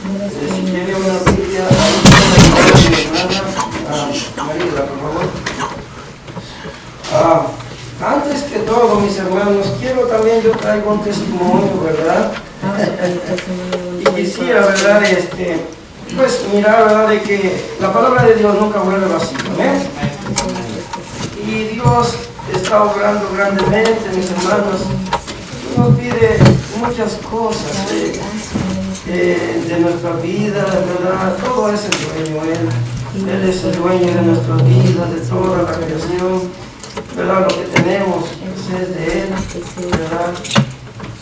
Si tiene una Biblia, María, por favor. Antes que todo, mis hermanos, quiero también, yo traigo un testimonio, ¿verdad? Y quisiera, ¿verdad? Pues mirar, ¿verdad? De que la palabra de Dios nunca vuelve vacía, ¿eh? Y Dios está obrando grandemente, mis hermanos. Nos pide muchas cosas de nuestra vida, ¿verdad? Todo es el dueño, Él es el dueño de nuestra vida, de toda la creación, ¿verdad? Lo que tenemos pues, es de Él, ¿verdad?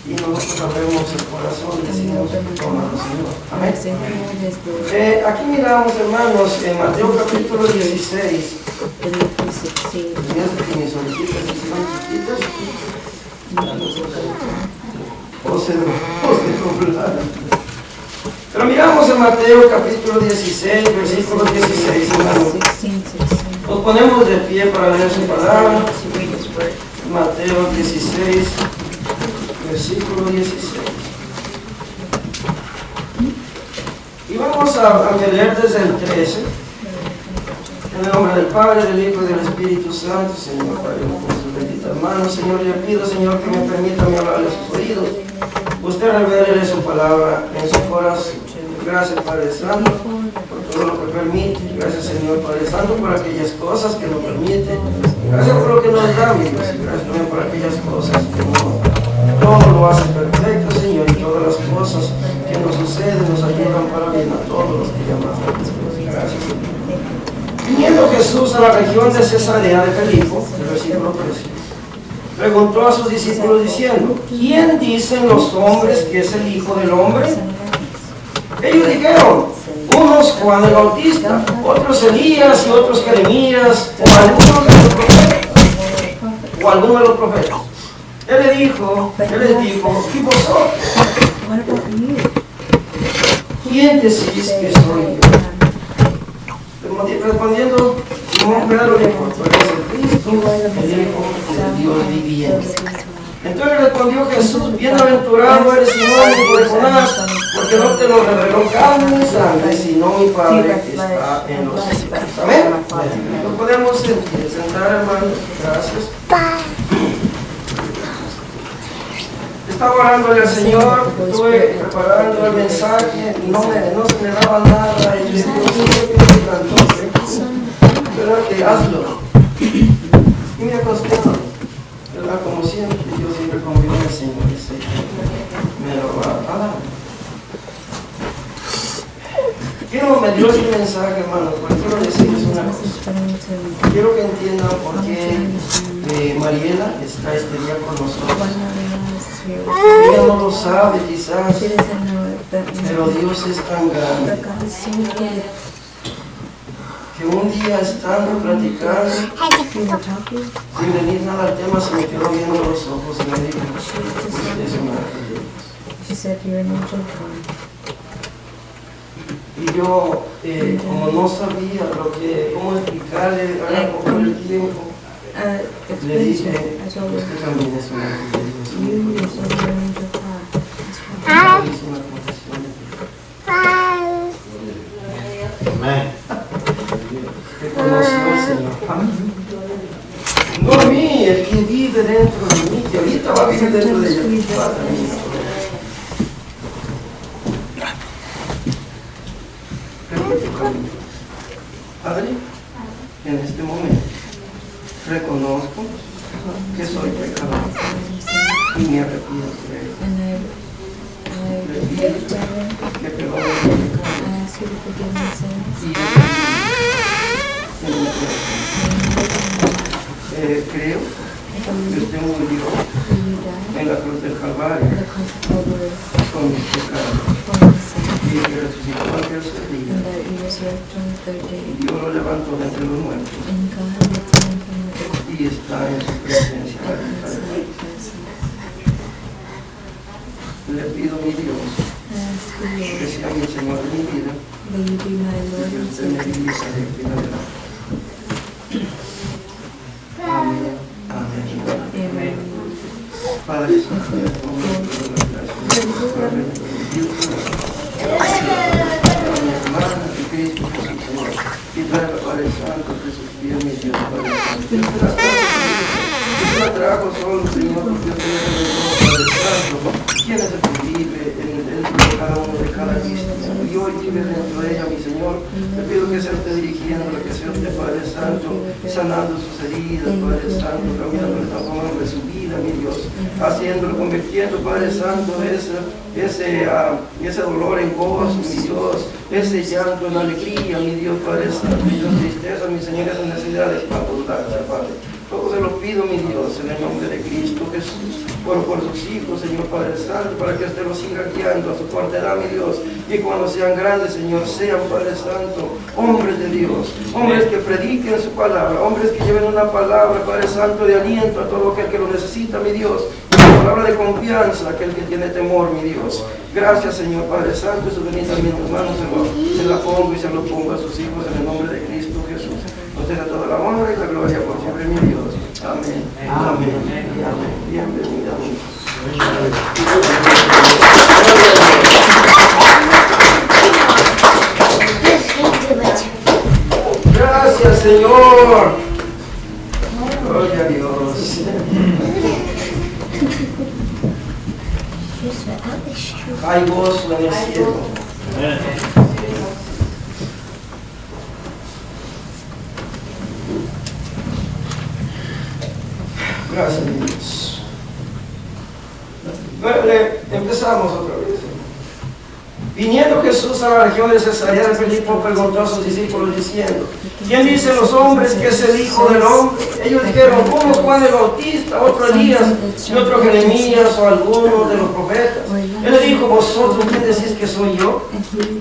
Y nosotros abrimos el corazón y decimos, tómalo, Señor. Amén. Aquí miramos, hermanos, en Mateo capítulo 16. Mis orejitas hicieron chiquitas. Pero miramos en Mateo capítulo 16, versículo 16, hermanos. Nos ponemos de pie para leer su palabra. Mateo 16, versículo 16. Y vamos a leer desde el 13. En el nombre del Padre, del Hijo y del Espíritu Santo. Señor, Padre, con sus benditas manos. Señor, le pido, Señor, que me permita hablarle a sus oídos. Usted revele su palabra en su corazón. Gracias, Padre Santo, por todo lo que permite. Gracias, Señor, Padre Santo, por aquellas cosas que nos permite. Gracias por lo que nos da, mi Dios. Gracias también por aquellas cosas que no. Todo lo hace perfecto, Señor, y todas las cosas que nos suceden nos ayudan para bien a todos los que llamamos. Gracias, Señor. Viniendo Jesús a la región de Cesarea de Filipo, el versículo 13, preguntó a sus discípulos diciendo: ¿quién dicen los hombres que es el Hijo del Hombre? Ellos dijeron: unos Juan el Bautista, otros Elías y otros Jeremías o algunos de los profetas. Él les dijo, ¿y vosotros? ¿Quién decís que soy yo? Respondiendo, Simón Pedro dijo: tú eres el Cristo, el Hijo del Dios viviente. Entonces respondió Jesús: bienaventurado eres Simón, hijo de Jonás, porque no te lo reveló carne ni sangre, sino mi Padre que está en los cielos. Amén. Nos podemos sentar, hermanos. Gracias. Estaba orándole al Señor, estuve preparando el mensaje, no se me daba nada, y le digo: ¿verdad que hazlo? Y me acosté, ¿verdad? Como siempre, yo siempre confío en el Señor, me lo va a dar. Me dio este mensaje, hermanos, porque quiero decirles una cosa. Quiero que entiendan por qué Mariela está este día con nosotros. Ella no lo sabe quizás, pero Dios es tan grande que un día estando platicando, sin venir nada al tema, se me quedó viendo los ojos y me dijo: usted es una de Dios. Y yo, como no sabía cómo explicarle por el tiempo, le dije: usted también es una de Dios. Hizo una confesión de fe. Amén. Que conoció al Señor. Amén. No a mí, el que vive dentro de mí, que ahorita va a vivir dentro de ella. Padre, en este momento reconozco que soy pecador y me arrepiento de él. Le pido que perdone mi pecado y creo que usted murió en la cruz del Calvario con mis pecados y que resucitó al tercer día y Dios lo levantó de entre los muertos y está en su presencia. Le pido, mi Dios, que sea mi Señor de mi vida y que usted me dirija de aquí en adelante. Amén. Amén. Padre Santo, gracias. cada vista, Señor. Y hoy vive dentro de ella, mi Señor. Te pido que sea usted dirigiéndola, que sea usted, Padre Santo, sanando sus heridas, Padre Santo, cambiando el transformando de su vida, mi Dios, haciéndolo, convirtiendo, Padre Santo, ese dolor en gozo, mi Dios, ese llanto en alegría, mi Dios, Padre Santo, y la tristeza, mi Señor, esas necesidades para abundancia, Padre. Todo se lo pido, mi Dios, en el nombre de Cristo Jesús, por sus hijos, Señor Padre Santo, para que usted los siga guiando a su cuartera, mi Dios, y cuando sean grandes, Señor, sean, Padre Santo, hombres de Dios, hombres que prediquen su palabra, hombres que lleven una palabra, Padre Santo, de aliento a todo aquel que lo necesita, mi Dios, una palabra de confianza a aquel que tiene temor, mi Dios. Gracias, Señor Padre Santo, y su bendición en tus manos se la pongo y se lo pongo a sus hijos en el nombre de Cristo Jesús. Usted a toda la honra y la gloria por siempre, mi Dios. Amén. Amén. Amén. Bienvenida. Gracias, Señor. Gloria a Dios. Hay gozo en el cielo. Gracias, Dios. Bueno, empezamos otra vez. Viniendo Jesús a la región de Cesarea de Filipo, preguntó a sus discípulos diciendo: ¿quién dicen los hombres que es el Hijo del Hombre? Ellos dijeron: uno Juan el Bautista, otro Elías, y otro Jeremías o alguno de los profetas. Él le dijo: ¿vosotros quién decís que soy yo?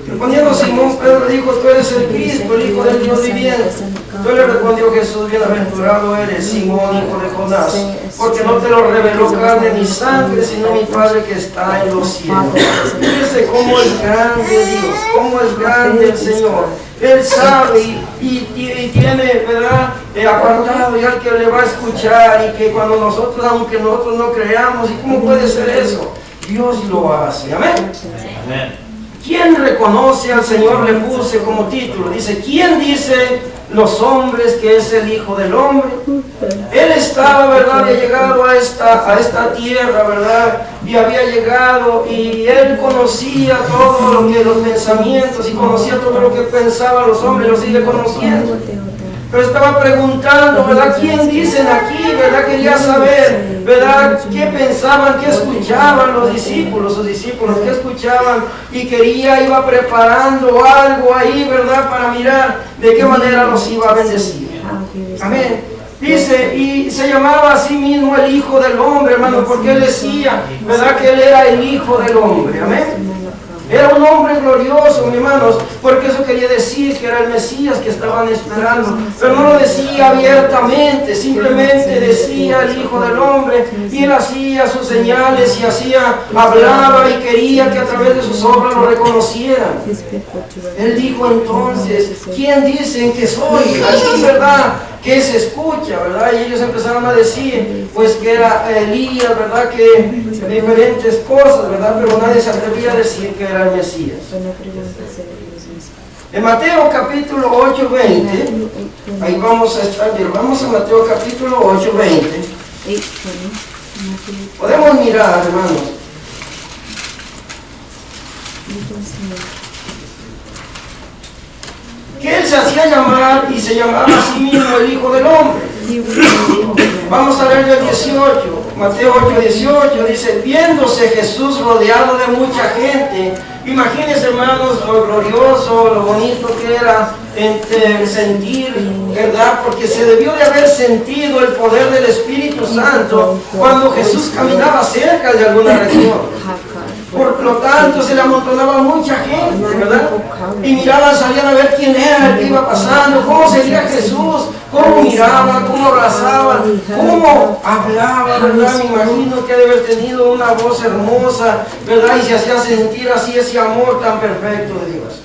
Respondiendo Simón Pedro le dijo: tú eres el Cristo, el Hijo del Dios viviente. Entonces le respondió Jesús: bienaventurado eres, Simón, hijo de Jonás, porque no te lo reveló carne ni sangre, sino mi Padre que está en los cielos. Fíjese cómo es grande Dios, cómo es grande el Señor. Él sabe y tiene, ¿verdad?, apartado y al que le va a escuchar, y que cuando nosotros, aunque nosotros no creamos, ¿y cómo puede ser eso? Dios lo hace. Amén. Amén. ¿Quién reconoce al Señor? Le puse como título. Dice: ¿quién dice los hombres que es el Hijo del Hombre? Él estaba, ¿verdad?, había llegado a esta tierra, ¿verdad?, y había llegado y él conocía todo lo que los pensamientos y conocía todo lo que pensaban los hombres, lo sigue conociendo. Pero estaba preguntando, ¿verdad?, ¿quién dicen aquí? ¿Verdad? Quería saber, ¿verdad?, qué pensaban, qué escuchaban los discípulos, sus discípulos, qué escuchaban, y iba preparando algo ahí, ¿verdad?, para mirar de qué manera los iba a bendecir. Amén. Dice, y se llamaba a sí mismo el Hijo del Hombre, hermano, porque él decía, ¿verdad?, que él era el Hijo del Hombre. Amén. Era un hombre glorioso, mis hermanos, porque eso quería decir que era el Mesías que estaban esperando. Pero no lo decía abiertamente, simplemente decía el Hijo del Hombre, y él hacía sus señales y hablaba y quería que a través de sus obras lo reconocieran. Él dijo entonces: ¿quién dicen que soy? Así, ¿verdad?, que se escucha, ¿verdad? Y ellos empezaron a decir, pues, que era Elías, ¿verdad?, que diferentes cosas, ¿verdad?, pero nadie se atrevía a decir que era el Mesías. En Mateo capítulo 8, 20, ahí vamos a estar bien. Vamos a Mateo capítulo 8, 20. Podemos mirar, hermanos. Que él se hacía llamar y se llamaba a sí mismo el Hijo del Hombre. Vamos a leer el 18, Mateo 8, 18, dice: viéndose Jesús rodeado de mucha gente. Imagínense, hermanos, lo glorioso, lo bonito que era sentir, ¿verdad?, porque se debió de haber sentido el poder del Espíritu Santo cuando Jesús caminaba cerca de alguna región. Por lo tanto, se le amontonaba mucha gente, ¿verdad? Y miraban, salían a ver quién era el que iba pasando, cómo seguía Jesús, cómo miraba, cómo abrazaba, cómo hablaba, ¿verdad? Me imagino que debe haber tenido una voz hermosa, ¿verdad? Y se hacía sentir así ese amor tan perfecto de Dios.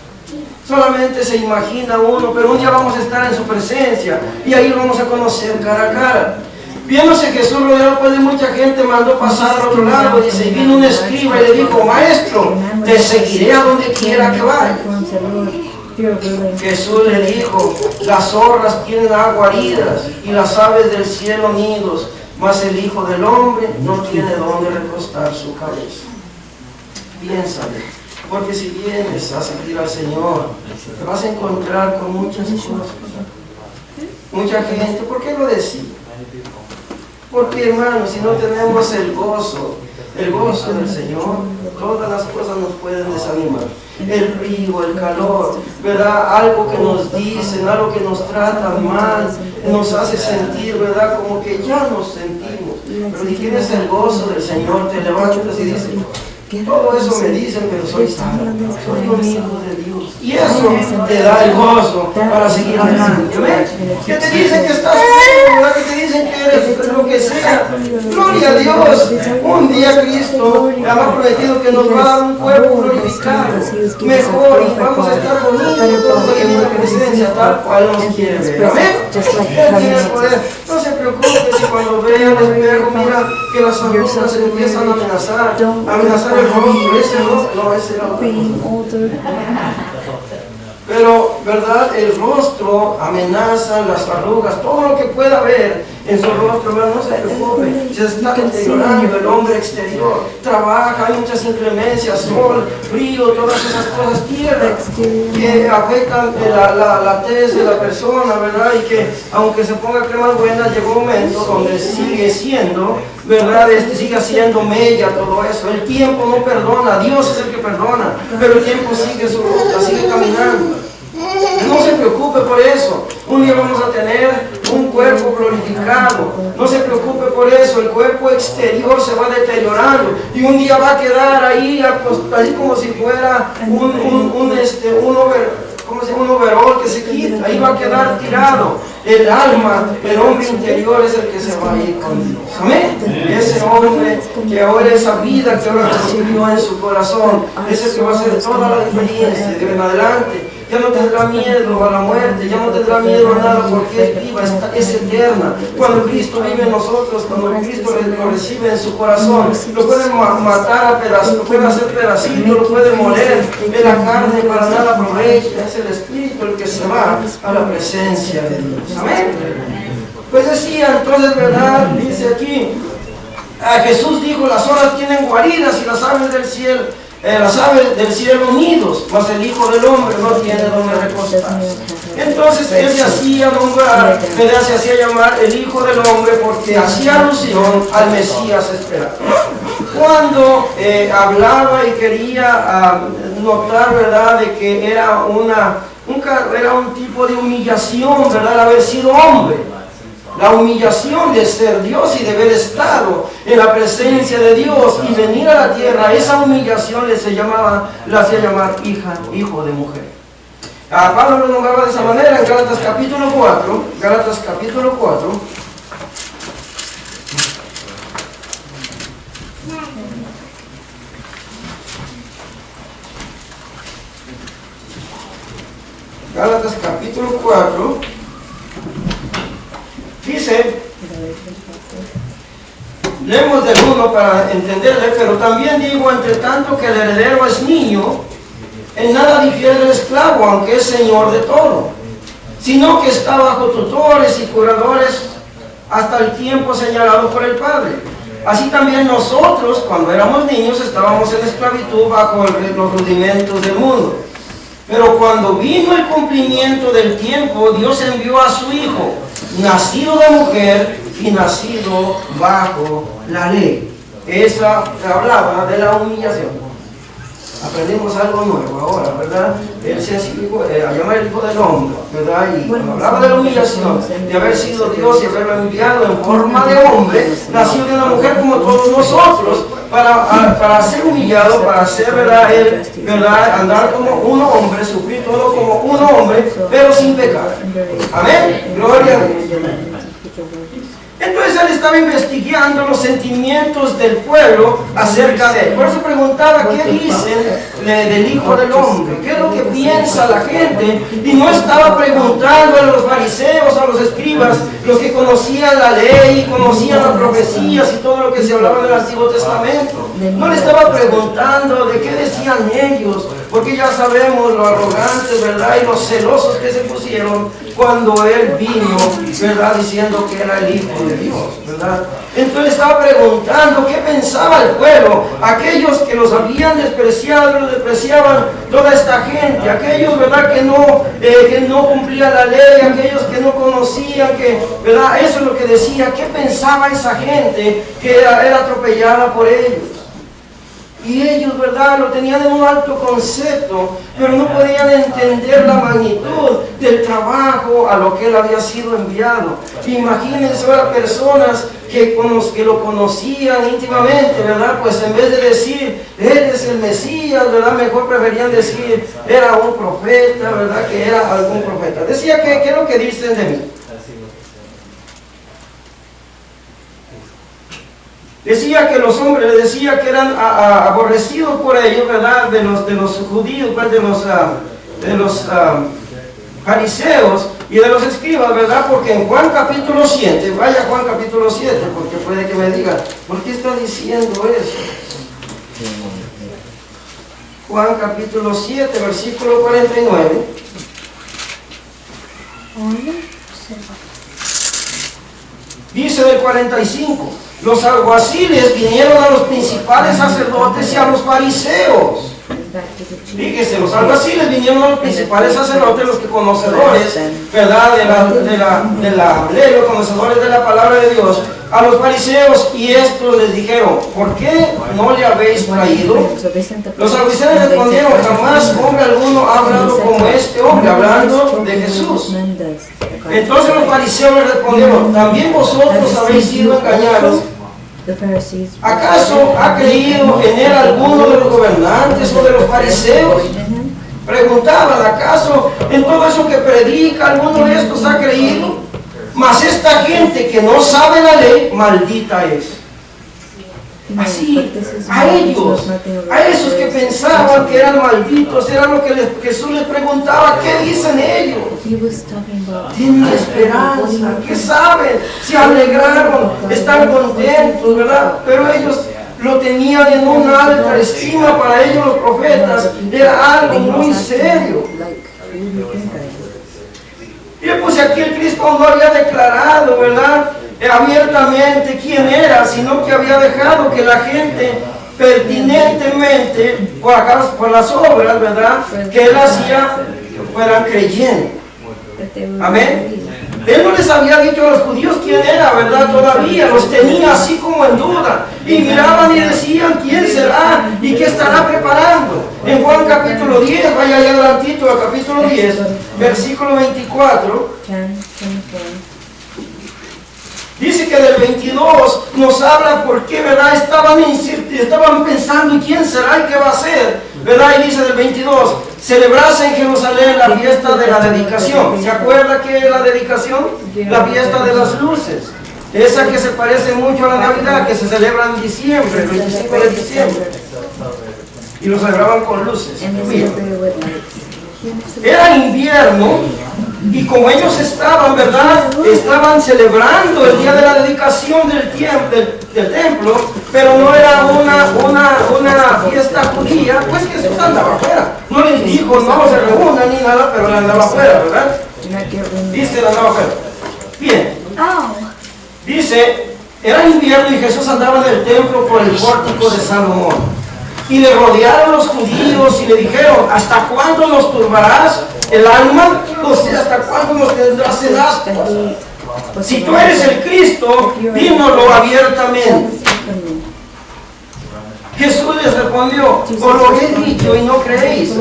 Solamente se imagina uno, pero un día vamos a estar en su presencia y ahí lo vamos a conocer cara a cara. Viéndose Jesús rodeado pues de mucha gente, mandó pasar al otro lado. Dice: y vino un escriba y le dijo: maestro, te seguiré a donde quiera que vayas. Jesús le dijo: las zorras tienen guaridas y las aves del cielo nidos, mas el Hijo del Hombre no tiene donde recostar su cabeza. Piénsale. Porque si vienes a seguir al Señor, te vas a encontrar con muchas cosas. Mucha gente, ¿por qué lo decía? Porque, hermanos, si no tenemos el gozo del Señor, todas las cosas nos pueden desanimar. El frío, el calor, ¿verdad? Algo que nos dicen, algo que nos trata mal, nos hace sentir, ¿verdad? Como que ya nos sentimos. Pero si tienes el gozo del Señor, te levantas y dices, todo eso me dicen, pero soy salvo, soy un hijo de Dios. Y eso te da el gozo para seguir adelante. ¿Ves? Que te dicen que estás bien, ¿verdad? Que te dicen que eres lo que sea. Gloria a Dios. Un día Cristo ha prometido que nos va a dar un cuerpo glorificado, mejor, y vamos a estar bonitos en la presencia tal cual nos quiere ver. Amén. Él tiene el poder. No se preocupe si cuando vea al espejo mira que las arrugas se empiezan a amenazar el rostro. Ese no, ese no. Pero, ¿verdad? El rostro amenaza, las arrugas, todo lo que pueda haber en su rostro, ¿verdad? No se preocupe. Se está deteriorando el hombre exterior. Trabaja, hay muchas inclemencias, sol, frío, todas esas cosas, tierra, que afectan la tez de la persona, ¿verdad? Y que, aunque se ponga cremas buenas, llega un momento donde sigue siendo, ¿verdad? Sigue haciendo mella todo eso. El tiempo no perdona, Dios es el que perdona, pero el tiempo sigue su ruta, sigue caminando. No se preocupe por eso. Un día vamos a tener un cuerpo glorificado. No se preocupe por eso. El cuerpo exterior se va deteriorando y un día va a quedar ahí, ahí como si fuera un overol que se quita. Ahí va a quedar tirado. El alma, el hombre interior es el que se va a ir con Dios. Amén. Ese hombre que ahora, esa vida que ahora recibió en su corazón, es el que va a hacer toda la diferencia de en adelante. Ya no tendrá miedo a la muerte, ya no tendrá miedo a nada porque es viva, es eterna. Cuando Cristo vive en nosotros, cuando Cristo lo recibe en su corazón, lo pueden matar a pedazos, lo pueden hacer pedacitos, lo pueden moler de la carne, para nada aprovecha. Es el Espíritu el que se va a la presencia de Dios. Amén. Pues decía, entonces, ¿verdad? Dice aquí, Jesús dijo, las olas tienen guaridas y las aves del cielo nidos, mas el Hijo del Hombre no tiene donde recostarse. Entonces él se hacía nombrar, se hacía llamar el Hijo del Hombre porque hacía alusión al Mesías esperado. Cuando hablaba y quería notar, ¿verdad?, de que era un tipo de humillación, ¿verdad?, el haber sido hombre. La humillación de ser Dios y de haber estado en la presencia de Dios y venir a la tierra, esa humillación le hacía llamar hijo de mujer. Pablo lo nombraba de esa manera en Gálatas capítulo 4. Gálatas capítulo 4. Gálatas capítulo 4. Dice, leemos del 1 para entenderle, pero también digo, entre tanto que el heredero es niño, en nada difiere del esclavo, aunque es señor de todo, sino que está bajo tutores y curadores hasta el tiempo señalado por el Padre. Así también nosotros, cuando éramos niños, estábamos en esclavitud bajo los rudimentos del mundo. Pero cuando vino el cumplimiento del tiempo, Dios envió a su Hijo, nacido de mujer y nacido bajo la ley. Esa hablaba de la humillación. Aprendimos algo nuevo ahora, ¿verdad? Él se llama el Hijo del Hombre, ¿verdad? Y cuando hablaba de la humillación, de haber sido Dios y haberlo enviado en forma de hombre, nació de una mujer como todos nosotros, para ser humillado, para ser, ¿verdad?, él, ¿verdad?, andar como un hombre, sufrir todo como un hombre, pero sin pecar. Amén. Gloria a Dios. Entonces él estaba investigando los sentimientos del pueblo acerca de él. Por eso preguntaba, ¿qué dicen del Hijo del Hombre? ¿Qué es lo que piensa la gente? Y no estaba preguntando a los fariseos, a los escribas, los que conocían la ley, conocían las profecías y todo lo que se hablaba en el Antiguo Testamento. No le estaba preguntando de qué decían ellos, porque ya sabemos lo arrogantes, ¿verdad? Y los celosos que se pusieron cuando Él vino, ¿verdad? Diciendo que era el Hijo de Dios, ¿verdad? Entonces estaba preguntando qué pensaba el pueblo, aquellos que los habían despreciado, los despreciaban toda esta gente, aquellos, ¿verdad? Que no cumplían la ley, aquellos que no conocían, ¿verdad? Eso es lo que decía, qué pensaba esa gente que era atropellada por ellos. Y ellos, ¿verdad?, lo tenían en un alto concepto, pero no podían entender la magnitud del trabajo a lo que Él había sido enviado. Imagínense ahora personas que lo conocían íntimamente, ¿verdad? Pues en vez de decir, Él es el Mesías, ¿verdad? Mejor preferían decir, era un profeta, ¿verdad? Que era algún profeta. Decía, ¿qué es lo que dicen de mí? Decía que los hombres, le decía que eran aborrecidos por ellos, ¿verdad? De los judíos, pues, de los fariseos y de los escribas, ¿verdad? Porque en Juan capítulo 7, vaya Juan capítulo 7, porque puede que me diga, ¿por qué está diciendo eso? Juan capítulo 7, versículo 49. Dice del 45. Los alguaciles vinieron a los principales sacerdotes y a los fariseos. Fíjese, los alguaciles vinieron a los principales sacerdotes, los que conocedores, ¿verdad?, de la ley, los conocedores de la palabra de Dios, a los fariseos, y estos les dijeron, ¿por qué no le habéis traído? Los alguaciles respondieron, jamás hombre alguno ha hablado como este hombre, hablando de Jesús. Entonces los fariseos le respondieron, ¿también vosotros habéis sido engañados? ¿Acaso ha creído en él alguno de los gobernantes o de los fariseos? Preguntaban, ¿acaso en todo eso que predica alguno de estos ha creído? Mas esta gente que no sabe la ley, maldita es. Así, a ellos, a esos que pensaban que eran malditos, era lo que Jesús les preguntaba, ¿qué dicen ellos? Tienen esperanza, ¿qué saben? Se alegraron, están contentos, ¿verdad? Pero ellos lo tenían en una alta estima. Para ellos los profetas era algo muy serio. Y pues aquí el Cristo no había declarado, ¿verdad?, abiertamente quién era, sino que había dejado que la gente pertinentemente, por las obras, ¿verdad?, que Él hacía, fueran creyendo. Amén. Él no les había dicho a los judíos quién era, ¿verdad? Todavía los tenía así como en duda. Y miraban y decían, ¿quién será? ¿Y qué estará preparando? En Juan capítulo 10, vaya allá adelantito al capítulo 10, versículo 24. Dice que del 22 nos habla por qué, ¿verdad? Estaban pensando en quién será y qué va a ser, ¿verdad? Y dice del 22, celebrase en Jerusalén la fiesta de la dedicación. ¿Se acuerda qué es la dedicación? La fiesta de las luces. Esa que se parece mucho a la Navidad, que se celebra en diciembre, el 25 de diciembre. Y lo celebraban con luces. Era invierno. Y como ellos estaban, ¿verdad?, estaban celebrando el día de la dedicación del templo, pero no era una fiesta judía, pues Jesús andaba afuera. No les dijo, no se reúnan ni nada, pero él andaba afuera, ¿verdad? Dice, él andaba afuera. Bien. Dice, era invierno y Jesús andaba en el templo por el pórtico de Salomón. Y le rodearon los judíos y le dijeron, ¿hasta cuándo nos turbarás el alma? O sea, ¿hasta cuándo nos tendrás en ascuas? Si tú eres el Cristo, dínoslo abiertamente. Jesús les respondió, os lo he dicho y no creéis.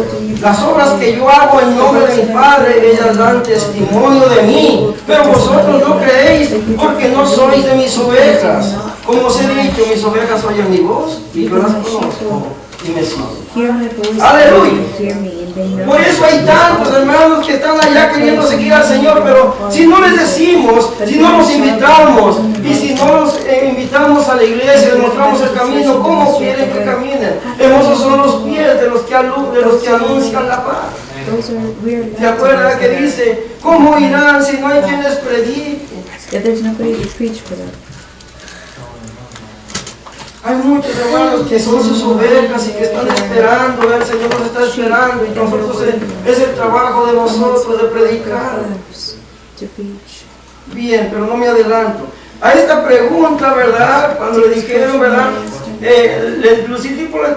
Las obras que yo hago en nombre de mi Padre, ellas dan testimonio de mí, pero vosotros no creéis porque no sois de mis ovejas. Como os he dicho, mis ovejas oyen mi voz y yo las conozco y me siguen. Aleluya. Por eso hay tantos hermanos que están allá queriendo seguir al Señor, pero si no les decimos, si no los invitamos, y si no los invitamos a la iglesia, les mostramos el camino, ¿cómo quieren que caminen? Hermosos son los pies de los que anuncian la paz. ¿Se acuerdan que dice, cómo irán si no hay quien les predique? Hay muchos hermanos que son sus ovejas y que están esperando, el Señor nos está esperando y nosotros es el trabajo de nosotros de predicar. Bien, pero no me adelanto. A esta pregunta, ¿verdad? Cuando le dijeron, ¿verdad? Los discípulos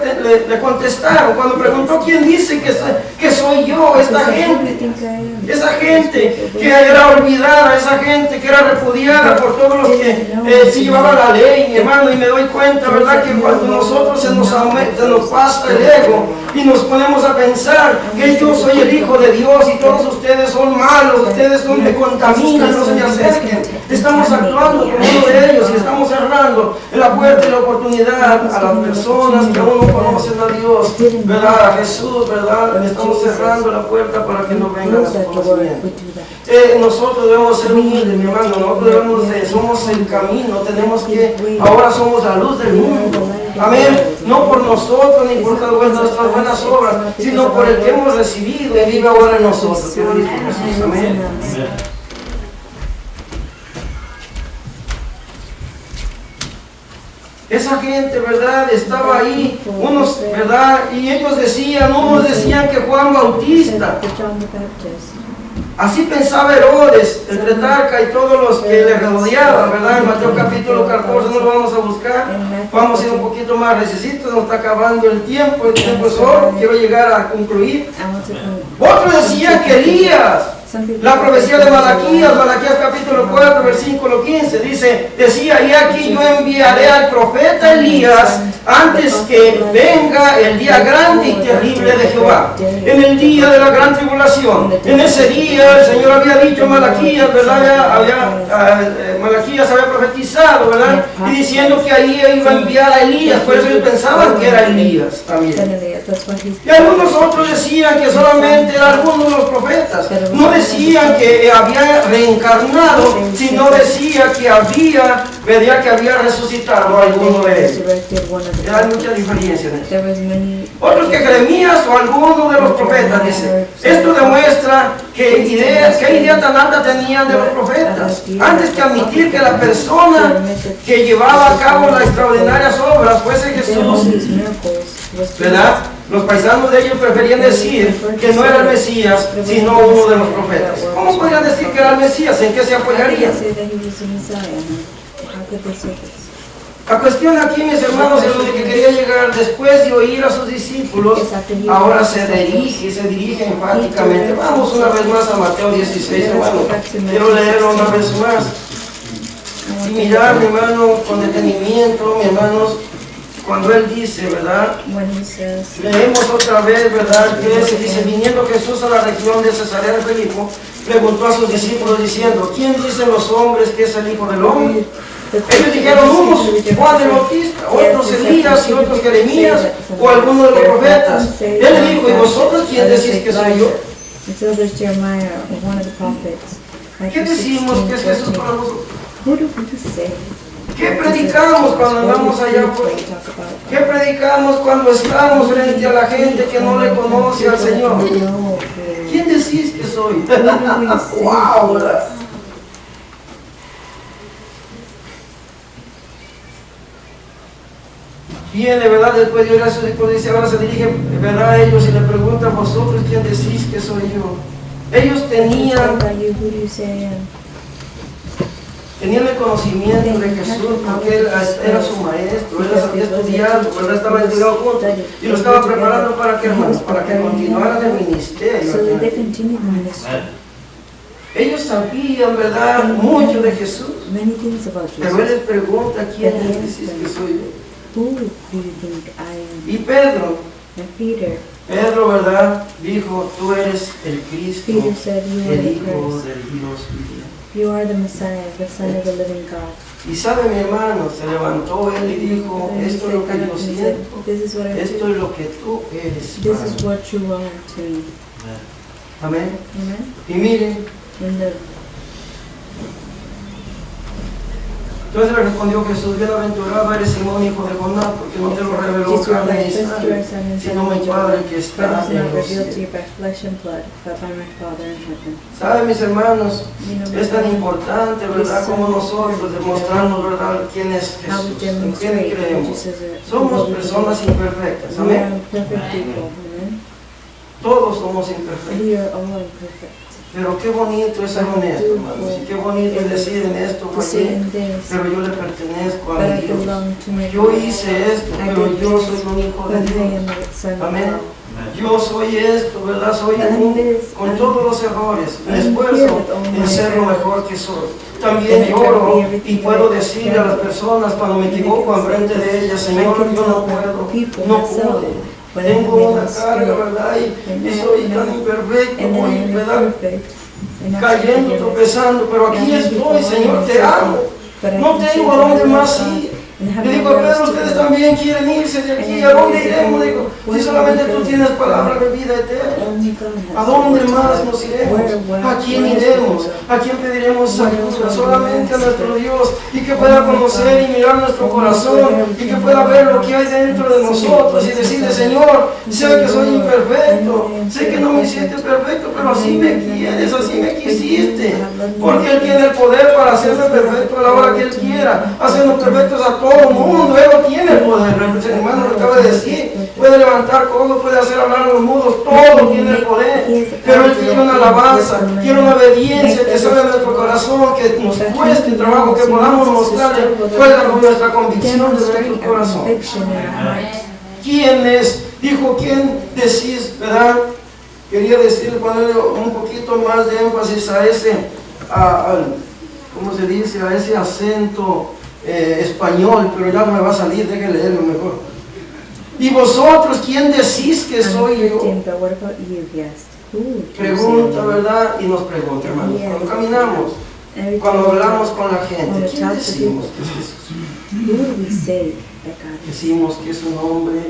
le contestaron, cuando preguntó quién dice que soy yo, esa gente que era olvidada, esa gente que era repudiada por todos los que sí llevaban la ley, mi hermano, y me doy cuenta, ¿verdad? Que cuando nosotros se nos pasa el ego y nos ponemos a pensar que yo soy el Hijo de Dios y todos ustedes son malos, ustedes me contaminan, no se me acerquen, estamos actuando como uno de ellos y estamos cerrando la puerta y la oportunidad a las personas que aún no conocen a Dios, ¿verdad? A Jesús, ¿verdad? Estamos cerrando la puerta para que no vengan a su conocimiento. Nosotros debemos ser humildes, mi hermano, nosotros somos el camino, tenemos que, ahora somos la luz del mundo. Amén. No por nosotros ni por nuestras buenas obras, sino por el que hemos recibido y vive ahora en nosotros, que es Cristo Jesús. Amén. Esa gente, ¿verdad? Estaba ahí, unos, ¿verdad? Y ellos decían, unos decían que Juan Bautista. Así pensaba Herodes, el tetrarca y todos los que le rodeaban, ¿verdad? En Mateo capítulo 14 no lo vamos a buscar. Vamos a ir un poquito más recesitos, nos está acabando el tiempo es oro, quiero llegar a concluir. Otros decían que Elías. La profecía de Malaquías capítulo 4, versículo 15, decía, y aquí yo enviaré al profeta Elías antes que venga el día grande y terrible de Jehová, en el día de la gran tribulación. En ese día el Señor había dicho a Malaquías, ¿verdad? Malaquías había profetizado, ¿verdad? Y diciendo que ahí iba a enviar a Elías, por eso ellos pensaban que era Elías también. Y algunos otros decían que solamente era alguno de los profetas. No decían que había reencarnado, sino decía que había resucitado a alguno de ellos. Hay mucha diferencia en eso. Otros que Jeremías o alguno de los profetas, dice. Esto demuestra qué idea tan alta tenían de los profetas. Antes que admitir que la persona que llevaba a cabo las extraordinarias obras fuese Jesús, ¿verdad? Los paisanos de ellos preferían decir que no era el Mesías, sino uno de los profetas. ¿Cómo podrían decir que era el Mesías? ¿En qué se apoyarían? La cuestión aquí, mis hermanos, es lo que quería llegar después de oír a sus discípulos. Ahora se dirige enfáticamente. Vamos una vez más a Mateo 16, hermano. Quiero leerlo una vez más. Y mirar, mi hermano, con detenimiento, mi hermanos, cuando él dice, ¿verdad? Leemos otra vez, ¿verdad? Que dice, viniendo Jesús a la región de Cesarea de Filipo, preguntó a sus discípulos diciendo, ¿quién dicen los hombres que es el Hijo del Hombre? Ellos dijeron, unos Juan el Bautista, otros Elías y otros Jeremías o alguno de los profetas. Él le dijo, ¿y vosotros quién decís que soy yo? ¿Qué decimos que es Jesús para nosotros? ¿Qué predicamos cuando andamos allá afuera? ¿Qué predicamos cuando estamos frente a la gente que no le conoce al Señor? ¿Quién decís que soy? ¡Wow! ¿Verdad? Viene, ¿verdad? Después de orar a sus discípulos, dice, ahora se dirige, ¿verdad? A ellos y le preguntan, vosotros, ¿quién decís que soy yo? Ellos tenían el conocimiento de Jesús porque él era su maestro, él había estudiado, ¿verdad? Estaba estudiando juntos y lo estaba preparando para que, hermanos, para que continuaran el ministerio. Ellos sabían, ¿verdad? Mucho de Jesús, pero él les pregunta, ¿quién decís que soy yo? Y Pedro, ¿verdad? Dijo, tú eres el Cristo, el Hijo del Dios viviente. You are the Messiah, the Son of the living God. Y sabe, mi hermano, se levantó él y dijo, esto es lo que yo siento, esto es lo que tú eres. This is what you are to me. Amén. Amen. Y miren, Entonces le respondió Jesús: bienaventurado eres Simón, hijo de Jonás, porque no te lo reveló Jesus carne replied, ni "Blessed sangre, are Simon, sino son mi of Padre John. que For it está is en not los revealed to cielos". you by flesh and blood, but by my Father in heaven. ¿Saben, mis hermanos? You know, Es tan importante, ¿verdad?, como nosotros demostramos, ¿verdad?, quién es how we Jesús, en quién demonstrate that creemos. Jesus is Somos personas imperfectas, We are amén. imperfect people, amen. Todos somos imperfectos. We are all imperfect. Pero qué bonito es ser honesto, hermanos. Y qué bonito es decir en esto To say fallé, in this, pero yo le pertenezco but a mi I Dios. belong to my Yo God. hice esto, I pero did yo this, soy un hijo de but I Dios. am a son of Amén. God. Yo soy esto, ¿verdad? Soy con todos los errores. Me esfuerzo en ser lo mejor que soy. También lloro y puedo decirle a las personas cuando me equivoco enfrente de ellas: Señor, yo no puedo, no pude. Tengo una carga, ¿verdad? Y soy tan imperfecto, voy, ¿verdad?, cayendo, tropezando, pero aquí estoy, Señor, te amo. No tengo a dónde más ir. Le digo a Pedro: ustedes también quieren irse de aquí, ¿a dónde iremos? Digo, si solamente tú tienes palabra de vida eterna, ¿a dónde más nos iremos? ¿A quién iremos? ¿A quién pediremos ayuda? Solamente a nuestro Dios, y que pueda conocer y mirar nuestro corazón, y que pueda ver lo que hay dentro de nosotros y decirle: Señor, sé que soy imperfecto, sé que no me hiciste perfecto, pero así me quieres, así me quisiste, porque Él tiene el poder para hacerme perfecto a la hora que Él quiera, hacernos perfectos a todo el mundo. Él lo tiene el poder. El hermano lo acaba de decir: puede levantar codos, puede hacer hablar a los mudos, todo tiene el poder. Pero Él quiere una alabanza, quiere una obediencia que salga de nuestro corazón, que nos cueste trabajo, que podamos mostrarle cuál es nuestra convicción de nuestro corazón. ¿Quién es? Dijo: ¿quién decís, verdad? Quería decir, ponerle un poquito más de énfasis a ese, ¿cómo se dice?, a ese acento español, pero ya no me va a salir, déjenme leerlo mejor. ¿Y vosotros quién decís que soy yo? Pregunta, ¿verdad? Y nos pregunta, hermanos, cuando caminamos, cuando hablamos con la gente, ¿quién decimos que es Jesús? Decimos que es un hombre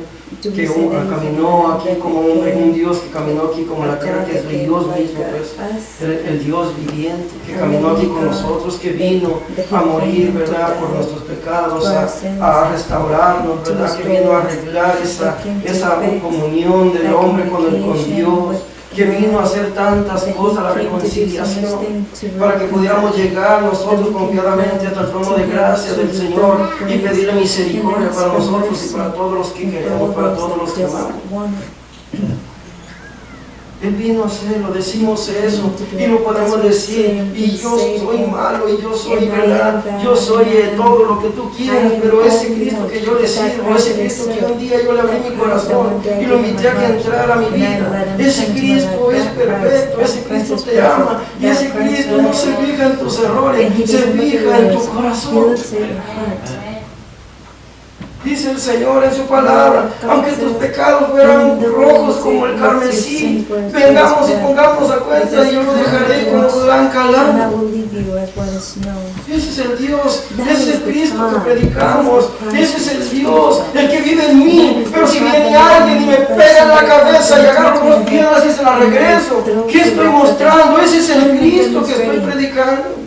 que caminó aquí como un Dios que caminó aquí como la tierra, que es el Dios mismo, pues, el Dios viviente, que caminó aquí con nosotros, que vino a morir, ¿verdad?, por nuestros pecados, a restaurarnos, ¿verdad?, que vino a arreglar esa comunión del hombre con Dios, que vino a hacer tantas cosas, la reconciliación, para que pudiéramos llegar nosotros confiadamente hasta el trono de gracia del Señor y pedirle misericordia para nosotros y para todos los que queremos, para todos los que amamos. Él vino a hacerlo, decimos eso y lo podemos decir: y yo soy malo, y yo soy, ¿verdad?, yo soy todo lo que tú quieras, pero ese Cristo que yo le sirvo, ese Cristo que un día yo le abrí mi corazón y lo invité a que entrara a mi vida, ese Cristo es perfecto, ese Cristo te ama, y ese Cristo no se fija en tus errores, se fija en tu corazón. Dice el Señor en su palabra: aunque tus pecados fueran rojos como el carmesí, vengamos y pongamos a cuenta, y yo lo dejaré como blanca lana. Ese es el Dios, ese es el Cristo que predicamos, ese es el Dios, el que vive en mí. Pero si viene alguien y me pega en la cabeza y agarro dos piedras y se la regreso, ¿qué estoy mostrando? Ese es el Cristo que estoy predicando.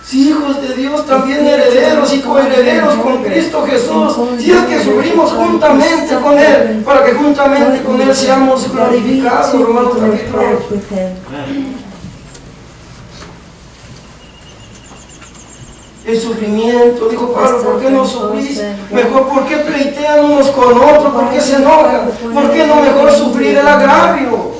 Si hijos de Dios, también herederos y coherederos con Cristo Jesús, si es que sufrimos juntamente con Él, para que juntamente con Él seamos glorificados. Romanos capítulo 8. El sufrimiento, dijo Pablo: ¿por qué no sufrís? Mejor, ¿por qué pleitean unos con otros? ¿Por qué se enojan? ¿Por qué no mejor sufrir el agravio?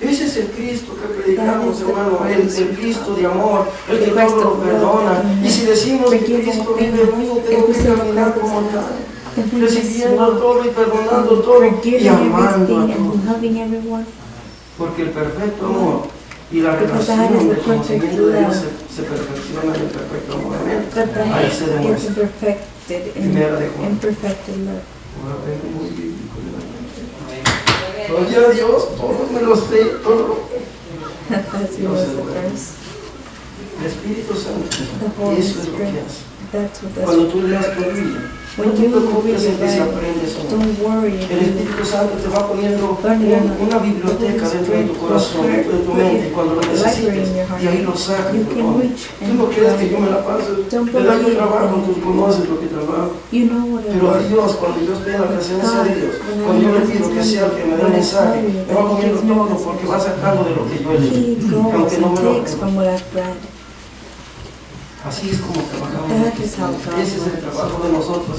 Ese es el Cristo que predicamos, hermano, el Cristo de amor, el que todo lo perdona. Y si decimos que Cristo vive en mí, tengo que caminar como tal, recibiendo todo y perdonando todo y amando a todos. Porque el perfecto amor y la relación del conocimiento de Dios se perfecciona en el perfecto amor. Ahí se demuestra. Primera de Juan. Muy bíblico. Oye a Dios, todos me lo sé, todo. El Espíritu Santo, eso es lo que hace. Cuando tú leas tu Biblia, No te preocupes en que se aprende, Señor. Don't worry. El Espíritu Santo te va poniendo una biblioteca dentro de tu corazón, dentro de tu mente, y cuando lo necesites, y ahí lo sacas. Tú no creas que yo me la paso, ¿verdad? Yo trabajo, tú conoces lo que trabajo. Pero a Dios, cuando yo estoy en la presencia de Dios, cuando yo le pido que sea el que me dé el mensaje, me va poniendo todo porque va sacando de lo que yo he leído, aunque no me lo aprenda. Así es como trabajamos. Ese es el trabajo de nosotros.